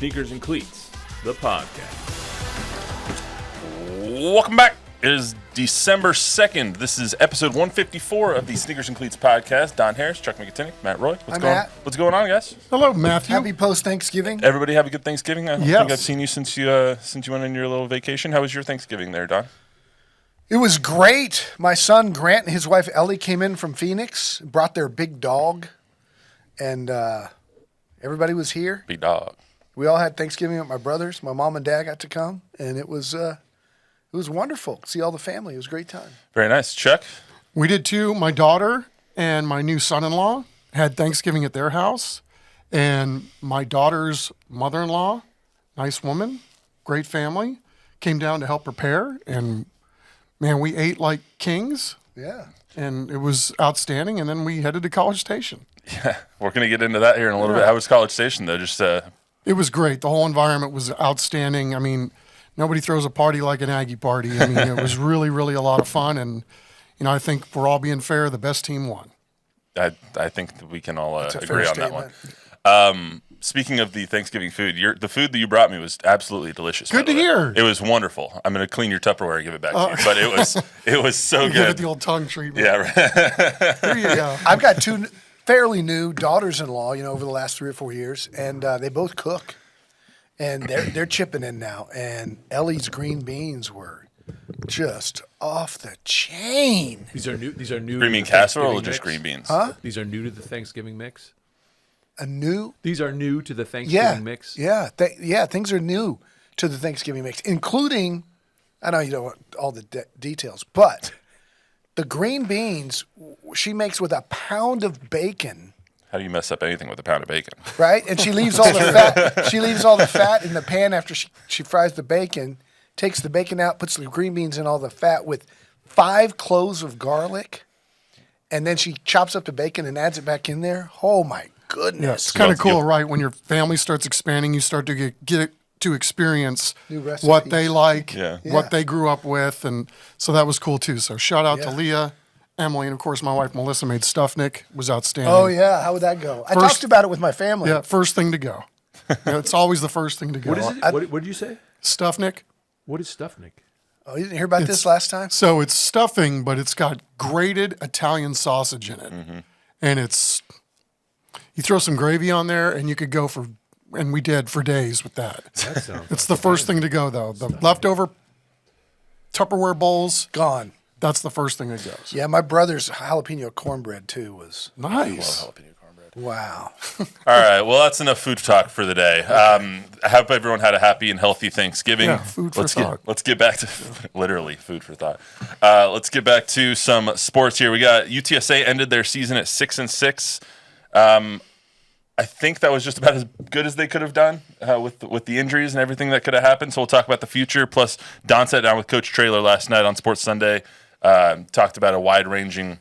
Sneakers and Cleats, the podcast. Welcome back. It is December 2nd. This is episode 154 of the Sneakers and Cleats podcast. Don Harris, Chuck Miketinac, Matt Roy. What's going on, guys? Hello, Matthew. Happy post-Thanksgiving. Everybody have a good Thanksgiving? I Yes. think I've seen you since you went on your little vacation. How was your Thanksgiving there, Don? It was great. My son Grant and his wife Ellie came in from Phoenix, brought their big dog, and everybody was here. Big dog. We all had Thanksgiving with my brothers. My mom and dad got to come, and it was wonderful. See all the family. It was a great time. Very nice. Chuck? We did too. My daughter and my new son-in-law had Thanksgiving at their house, and my daughter's mother-in-law, nice woman, great family, came down to help prepare, and man, we ate like kings. Yeah. And it was outstanding, and then we headed to College Station. Yeah, we're going to get into that here in a little bit. How was College Station, though? Just It was great. The whole environment was outstanding. I mean, nobody throws a party like an Aggie party. I mean, it was really, really a lot of fun, and I think if we're all being fair, the best team won. I think that we can all agree fair on statement. that one. Speaking of the Thanksgiving food, the food that you brought me was absolutely delicious. Good to hear. It was wonderful. I'm going to clean your Tupperware and give it back to you. But it was so Give it good. the old tongue treatment. Yeah, right. There you go. I've got two fairly new daughters-in-law, over the last 3 or 4 years, and they both cook, and they're chipping in now. And Ellie's green beans were just off the chain. These are new. Green bean casserole or just green beans? Huh? These are new to the Thanksgiving mix. These are new to the Thanksgiving mix. Yeah, things are new to the Thanksgiving mix, including, I know you don't want all the details, but the green beans she makes with a pound of bacon. How do you mess up anything with a pound of bacon? Right? And she leaves all the fat. She leaves all the fat in the pan after she fries the bacon, takes the bacon out, puts the green beans in all the fat with 5 cloves of garlic, and then she chops up the bacon and adds it back in there. Oh, my goodness. Yeah, it's kind of cool, right? When your family starts expanding, you start to get to experience New recipes. what they like, Yeah. what they grew up with, and so that was cool too. So shout out to Yeah. Leah, Emily, and of course my wife Melissa made Stuffnik. Was outstanding. Oh, yeah. How would that go? I First- talked about it with my family. Yeah, first thing to go. It's always the first thing to go. What is it? What did you say? Stuffnik. What is Stuffnik? Oh, you didn't hear about this last time? So it's stuffing, but it's got grated Italian sausage in it, and you throw some gravy on there, and you could go and we did for days with that. That sounds. It's the first thing to go, though. The leftover Tupperware bowls, Gone. that's the first thing that goes. Yeah, my brother's jalapeno cornbread, too, was Nice. wow. All right. Well, that's enough food talk for the day. I hope everyone had a happy and healthy Thanksgiving. Yeah, food for thought. Let's get back to literally food for thought. Let's get back to some sports here. We got UTSA ended their season at 6-6. I think that was just about as good as they could have done with the injuries and everything that could have happened. So we'll talk about the future. Plus, Don sat down with Coach Traylor last night on Sports Sunday. Talked about a wide-ranging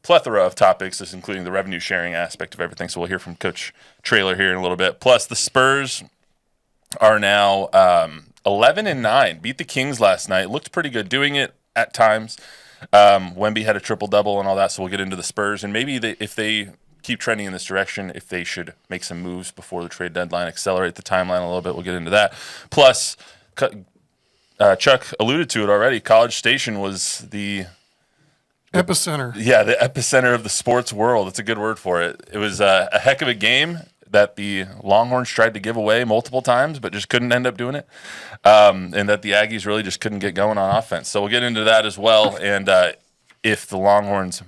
plethora of topics, this including the revenue sharing aspect of everything. So we'll hear from Coach Traylor here in a little bit. Plus, the Spurs are now 11-9. Beat the Kings last night. Looked pretty good doing it at times. Wemby had a triple-double and all that. So we'll get into the Spurs and maybe if they keep trending in this direction, if they should make some moves before the trade deadline, accelerate the timeline a little bit. We'll get into that. Plus, Chuck alluded to it already. College Station was the Epicenter. Yeah, the epicenter of the sports world. It's a good word for it. It was a heck of a game that the Longhorns tried to give away multiple times, but just couldn't end up doing it. And that the Aggies really just couldn't get going on offense. So we'll get into that as well. And if the Longhorns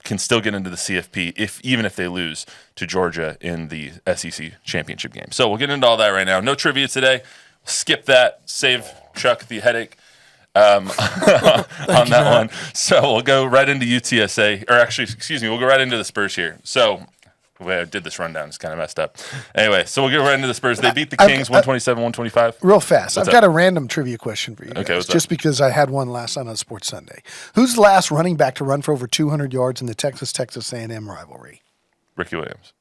can still get into the CFP, even if they lose to Georgia in the SEC championship game. So we'll get into all that right now. No trivia today. Skip that. Save Chuck the headache on that one. So we'll go right into UTSA. Or actually, excuse me, we'll go right into the Spurs here. So the way I did this rundown is kind of messed up. Anyway, so we'll get right into the Spurs. They beat the Kings 127-125. Real fast. What's I've got a random trivia question for you guys, what's just up? because I had one last night on Sports Sunday. Who's the last running back to run for over 200 yards in the Texas A&M rivalry? Ricky Williams.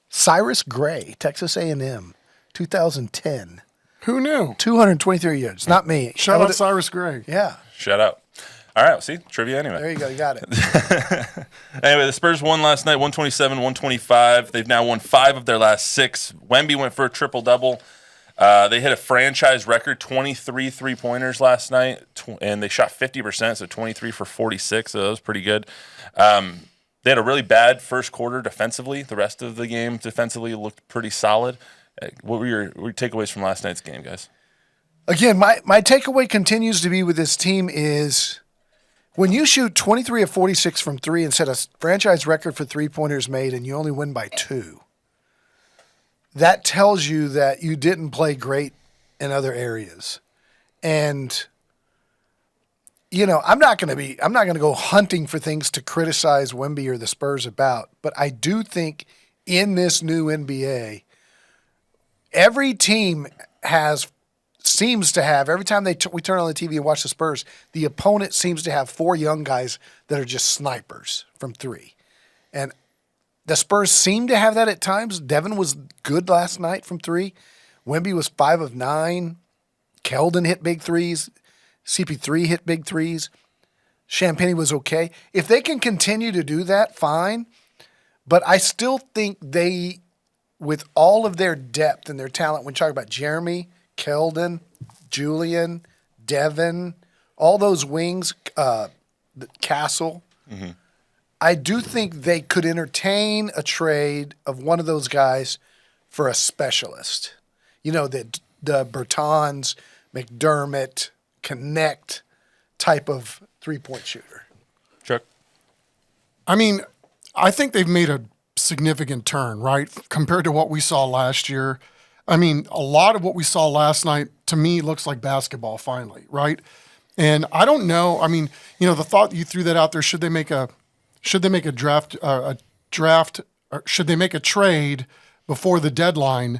Cyrus Gray, Texas A&M, 2010. Who knew? 223 yards. Not me. Shout out Cyrus Gray. Yeah. Shout out. All right, see, trivia anyway. There you go. You got it. Anyway, the Spurs won last night, 127-125. They've now won 5 of their last 6. Wemby went for a triple-double. They hit a franchise record 23 three-pointers last night, and they shot 50%, so 23 for 46, so that was pretty good. They had a really bad first quarter defensively. The rest of the game defensively looked pretty solid. What were your takeaways from last night's game, guys? Again, my takeaway continues to be with this team is when you shoot 23 of 46 from 3 and set a franchise record for three-pointers made and you only win by 2, that tells you that you didn't play great in other areas. And, you know, I'm not going to go hunting for things to criticize Wemby or the Spurs about, but I do think in this new NBA, every team seems to have, every time we turn on the TV and watch the Spurs, the opponent seems to have 4 young guys that are just snipers from 3. And the Spurs seem to have that at times. Devin was good last night from 3. Wemby was 5 of 9. Keldon hit big threes. CP3 hit big threes. Champagny was okay. If they can continue to do that, fine. But I still think they, with all of their depth and their talent, when you talk about Jeremy, Keldon, Julian, Devin, all those wings, Castle, I do think they could entertain a trade of one of those guys for a specialist. You know, the Bertans, McDermott, Connect type of three-point shooter. Chuck? I mean, I think they've made a significant turn, right, compared to what we saw last year. I mean, a lot of what we saw last night, to me, looks like basketball finally, right? And I don't know. I mean, you know, the thought you threw that out there, should they make a draft, or should they make a trade before the deadline?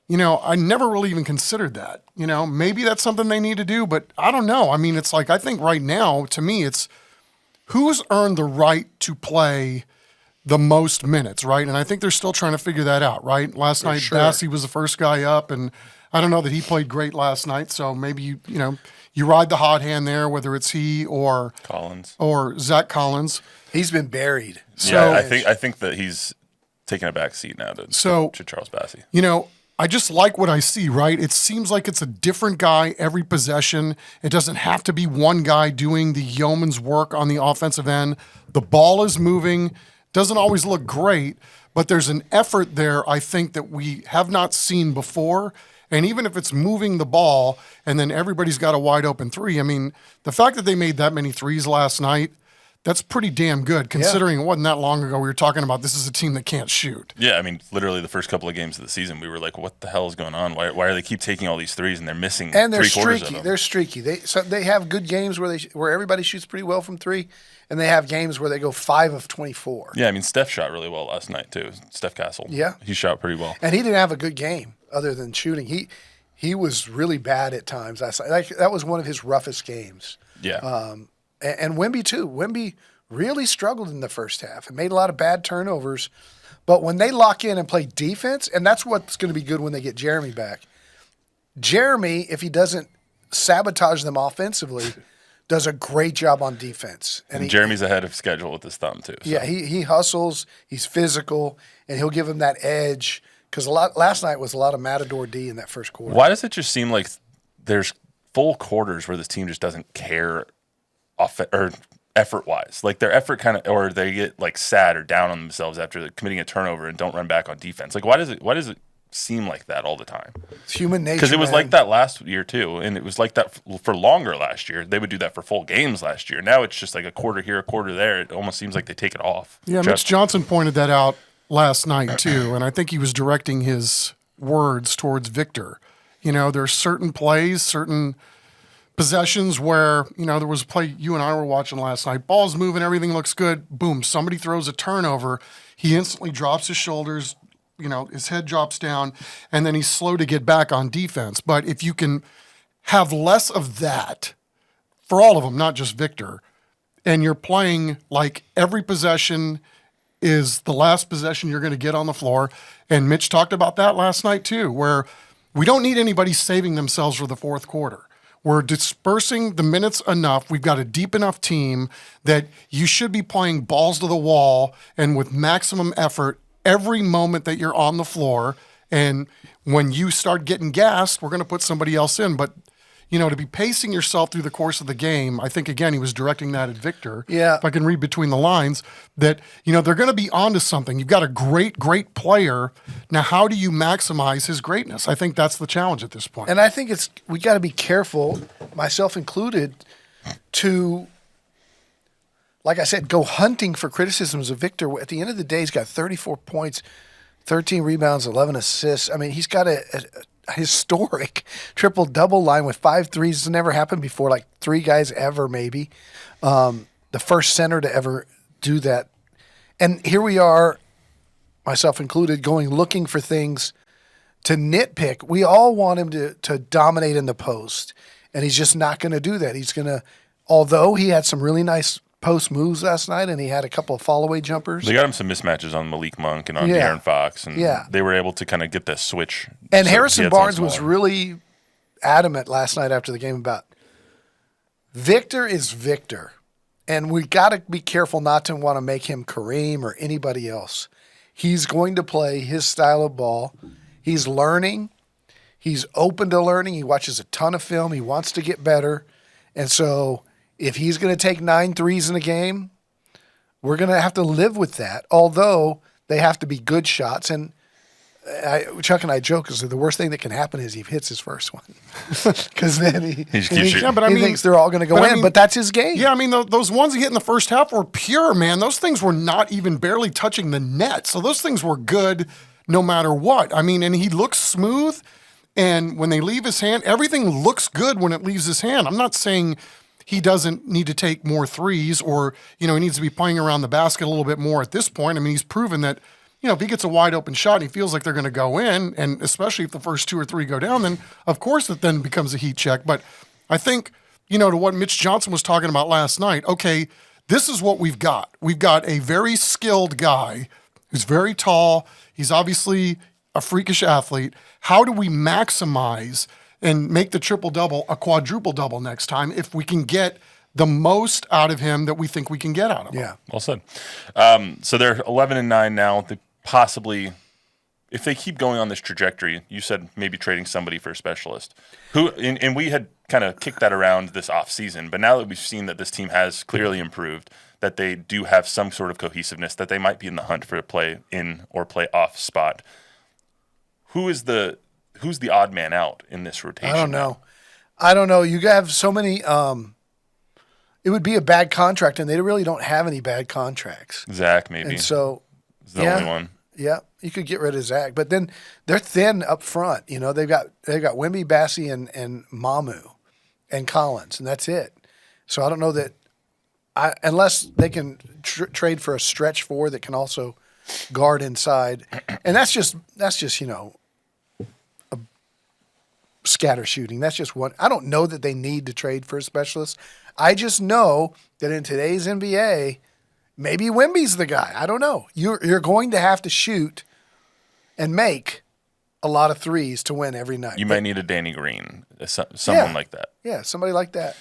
You know, I never really even considered that. You know, maybe that's something they need to do, but I don't know. I mean, it's like, I think right now, to me, it's who's earned the right to play the most minutes, right? And I think they're still trying to figure that out, right? Last night, sure. Bassey was the first guy up, and I don't know that he played great last night, so maybe you ride the hot hand there, whether it's he or Collins or Zach Collins. He's been buried. So, yeah, I think that he's taking a back seat now to Charles Bassey. You know, I just like what I see, right? It seems like it's a different guy every possession. It doesn't have to be one guy doing the yeoman's work on the offensive end. The ball is moving. Doesn't always look great, but there's an effort there, I think, that we have not seen before. And even if it's moving the ball and then everybody's got a wide open 3, I mean, the fact that they made that many threes last night, that's pretty damn good, considering it wasn't that long ago we were talking about this is a team that can't shoot. Yeah, I mean, literally the first couple of games of the season, we were like, what the hell is going on? Why are they keep taking all these threes and they're missing And they're three-quarters of streaky. them? They're streaky. They have good games where everybody shoots pretty well from 3, and they have games where they go 5 of 24. Yeah, I mean, Steph shot really well last night, too. Steph Castle. Yeah. He shot pretty well. And he didn't have a good game other than shooting. He was really bad at times. That was one of his roughest games. Yeah. And Wemby, too. Wemby really struggled in the first half and made a lot of bad turnovers. But when they lock in and play defense, and that's what's going to be good when they get Jeremy back. Jeremy, if he doesn't sabotage them offensively, does a great job on defense. And Jeremy's ahead of schedule with his thumb, too. So. Yeah, he hustles, he's physical, and he'll give him that edge. Because last night was a lot of Matador D in that first quarter. Why does it just seem like there's full quarters where this team just doesn't care effort-wise? Like their effort or they get like sad or down on themselves after committing a turnover and don't run back on defense. Like why does it seem like that all the time? It's human nature. Because it was man. like that last year too, and it was like that for longer last year. They would do that for full games last year. Now it's just like a quarter here, a quarter there. It almost seems like they take it off. Yeah, Mitch Johnson pointed that out last night too, and I think he was directing his words towards Victor. You know, there's certain plays, certain possessions where, you know, there was a play you and I were watching last night. Ball's moving, everything looks good. Boom, somebody throws a turnover. He instantly drops his shoulders, you know, his head drops down, and then he's slow to get back on defense. But if you can have less of that for all of them, not just Victor, and you're playing like every possession is the last possession you're going to get on the floor. And Mitch talked about that last night too, where we don't need anybody saving themselves for the fourth quarter. We're dispersing the minutes enough. We've got a deep enough team that you should be playing balls to the wall and with maximum effort every moment that you're on the floor. And when you start getting gassed, we're going to put somebody else in. But, to be pacing yourself through the course of the game, I think, again, he was directing that at Victor. Yeah. If I can read between the lines, that, they're going to be onto something. You've got a great, great player. Now, how do you maximize his greatness? I think that's the challenge at this point. And I think we got to be careful, myself included, to, like I said, go hunting for criticisms of Victor. At the end of the day, he's got 34 points, 13 rebounds, 11 assists. I mean, he's got a historic triple-double line with 5 threes. It's never happened before, like 3 guys ever maybe. The first center to ever do that. And here we are, myself included, looking for things to nitpick. We all want him to dominate in the post, and he's just not going to do that. He's going to, although he had some really nice post moves last night, and he had a couple of fall-away jumpers. They got him some mismatches on Malik Monk and on Yeah. De'Aaron Fox, and Yeah. they were able to kind of get that switch. And So he Harrison had Barnes some was small- really adamant last night after the game about Victor is Victor. And we got to be careful not to want to make him Kareem or anybody else. He's going to play his style of ball. He's learning. He's open to learning. He watches a ton of film. He wants to get better. And so if he's going to take 9 threes in a game, we're going to have to live with that, although they have to be good shots. And Chuck and I joke is the worst thing that can happen is he hits his first one, because then he just keeps shooting. Yeah, but I mean, thinks they're all going to go in. But that's his game. Yeah, I mean, those ones he hit in the first half were pure, man. Those things were not even barely touching the net. So those things were good no matter what. I mean, and he looks smooth. And when they leave his hand, everything looks good when it leaves his hand. I'm not saying he doesn't need to take more threes or, he needs to be playing around the basket a little bit more at this point. I mean, he's proven that, if he gets a wide open shot and he feels like they're going to go in, and especially if the first 2 or 3 go down, then of course it then becomes a heat check. But I think, to what Mitch Johnson was talking about last night, okay, this is what we've got. We've got a very skilled guy who's very tall. He's obviously a freakish athlete. How do we maximize and make the triple-double a quadruple-double next time if we can get the most out of him that we think we can get out of him? Yeah. Well said. So they're 11-9 now. They possibly, if they keep going on this trajectory, you said maybe trading somebody for a specialist. And we had kind of kicked that around this offseason, but now that we've seen that this team has clearly improved, that they do have some sort of cohesiveness, that they might be in the hunt for a play in or play off spot. Who's the odd man out in this rotation? I don't know. You have so many. It would be a bad contract, and they really don't have any bad contracts. Zach, maybe. And so, Is the only one. Yeah, you could get rid of Zach, but then they're thin up front. They've got Wemby, Bassey, and Mamu, and Collins, and that's it. So I don't know that, unless they can trade for a stretch 4 that can also guard inside, and that's just a scatter shooting. That's just one. I don't know that they need to trade for a specialist. I just know that in today's NBA, maybe Wemby's the guy. I don't know. You're going to have to shoot and make a lot of threes to win every night. You might need a Danny Green, someone like that. Yeah, somebody like that.